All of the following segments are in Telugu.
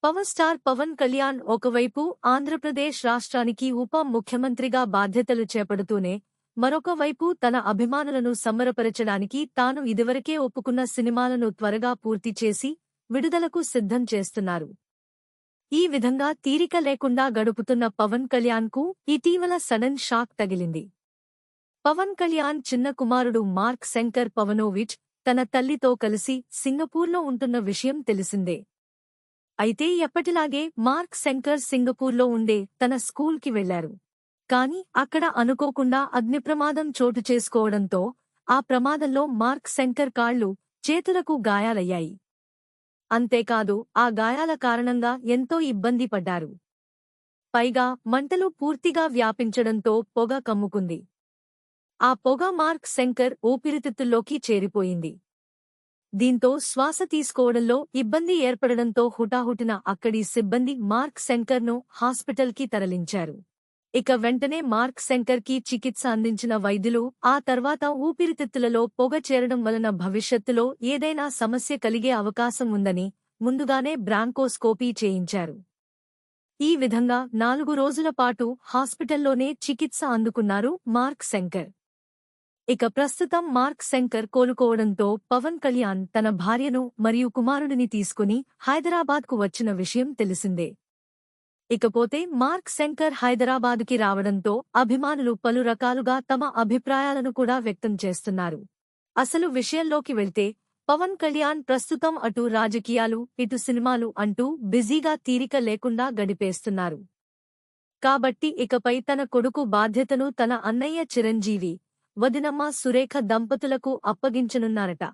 పవర్ స్టార్ పవన్ కళ్యాణ్ ఒకవైపు ఆంధ్రప్రదేశ్ రాష్ట్రానికి ఉప ముఖ్యమంత్రిగా బాధ్యతలు చేపడుతూనే మరొక వైపు తన అభిమానులను సంబరపరచడానికి తాను ఇదివరకే ఒప్పుకున్న సినిమాలను త్వరగా పూర్తి చేసి విడుదలకు సిద్ధం చేస్తున్నారు. ఈ విధంగా తీరిక లేకుండా గడుపుతున్న పవన్ కళ్యాణ్కు ఇటీవల సడన్ షాక్ తగిలింది. పవన్ కళ్యాణ్ చిన్న కుమారుడు మార్క్ శంకర్ పవనోవిచ్ తన తల్లితో కలిసి సింగపూర్లో ఉంటున్న విషయం తెలిసిందే. అయితే ఎప్పటిలాగే మార్క్ శంకర్ సింగపూర్లో ఉండే తన స్కూల్కి వెళ్లారు. కాని అక్కడ అనుకోకుండా అగ్నిప్రమాదం చోటు చేసుకోవడంతో ఆ ప్రమాదంలో మార్క్ శంకర్ కాళ్లు, చేతులకు గాయాలయ్యాయి. అంతేకాదు ఆ గాయాల కారణంగా ఎంతో ఇబ్బంది పడ్డారు. పైగా మంటలు పూర్తిగా వ్యాపించడంతో పొగ కమ్ముకుంది. ఆ పొగ మార్క్ శంకర్ ఊపిరితిత్తుల్లోకి చేరిపోయింది. దీంతో శ్వాస తీసుకోవడంలో ఇబ్బంది ఏర్పడడంతో హుటాహుటిన అక్కడి సిబ్బంది మార్క్ శంకర్ను హాస్పిటల్కి తరలించారు. ఇక వెంటనే మార్క్ శంకర్కి చికిత్స అందించిన వైద్యులు ఆ తర్వాత ఊపిరితిత్తులలో పొగ చేరడం వలన భవిష్యత్తులో ఏదైనా సమస్య కలిగే అవకాశం ఉందని ముందుగానే బ్రాంకోస్కోపీ చేయించారు. ఈ విధంగా 4 రోజుల పాటు హాస్పిటల్లోనే చికిత్స అందుకున్నారు మార్క్ శంకర్. ఇక ప్రస్తుతం మార్క్ శంకర్ కోలుకోవడంతో పవన్ కళ్యాణ్ తన భార్యను మరియు కుమారుడిని తీసుకుని హైదరాబాద్కు వచ్చిన విషయం తెలిసిందే. ఇకపోతే మార్క్ శంకర్ హైదరాబాదుకి రావడంతో అభిమానులు పలు రకాలుగా తమ అభిప్రాయాలను కూడా వ్యక్తం చేస్తున్నారు. అసలు విషయంలోకి వెళ్తే పవన్ కళ్యాణ్ ప్రస్తుతం అటు రాజకీయాలు, ఇటు సినిమాలు అంటూ బిజీగా తీరిక లేకుండా గడిపేస్తున్నారు. కాబట్టి ఇకపై తన కొడుకు బాధ్యతను తన అన్నయ్య చిరంజీవి, వదినమ్మ సురేఖ దంపతులకు అప్పగించనున్నారట.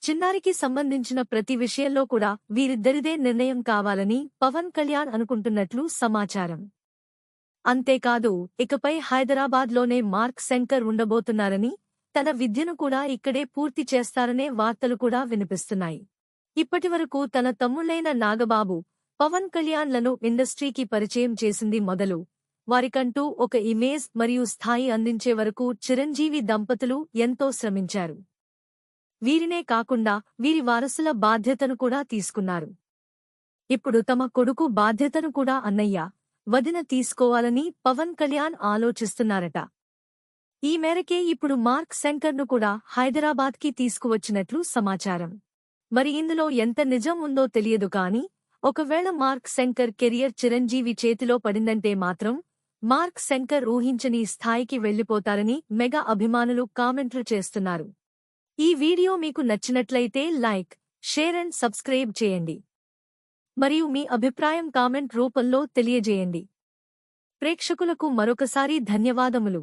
చిన్నారికి సంబంధించిన ప్రతి విషయంలో కూడా వీరిద్దరిదే నిర్ణయం కావాలని పవన్ కళ్యాణ్ అనుకుంటున్నట్లు సమాచారం. అంతేకాదు ఇకపై హైదరాబాద్లోనే మార్క్ శంకర్ ఉండబోతున్నారని, తన విద్యను కూడా ఇక్కడే పూర్తి చేస్తారనే వార్తలు కూడా వినిపిస్తున్నాయి. ఇప్పటివరకు తన తమ్ముళ్లైన నాగబాబు, పవన్ కళ్యాణ్లను ఇండస్ట్రీకి పరిచయం చేసింది మొదలు వారికంటూ ఒక ఇమేజ్ మరియు స్థాయి అందించే వరకు చిరంజీవి దంపతులు ఎంతో శ్రమించారు. వీరినే కాకుండా వీరి వారసుల బాధ్యతను కూడా తీసుకున్నారు. ఇప్పుడు తమ కొడుకు బాధ్యతను కూడా అన్నయ్య, వదిన తీసుకోవాలని పవన్ కళ్యాణ్ ఆలోచిస్తున్నారట. ఈ మేరకే ఇప్పుడు మార్క్ శంకర్ను కూడా హైదరాబాద్కి తీసుకువచ్చినట్లు సమాచారం. మరి ఇందులో ఎంత నిజం ఉందో తెలియదు కానీ ఒకవేళ మార్క్ శంకర్ కెరియర్ చిరంజీవి చేతిలో పడిందంటే మాత్రం మార్క్ శంకర్ ఊహించని స్థాయికి వెళ్లిపోతారని మెగా అభిమానులు కామెంట్లు చేస్తున్నారు. ఈ వీడియో మీకు నచ్చినట్లయితే లైక్, షేర్ అండ్ సబ్స్క్రైబ్ చేయండి. మరియు మీ అభిప్రాయం కామెంట్ రూపంలో తెలియజేయండి. ప్రేక్షకులకు మరొకసారి ధన్యవాదములు.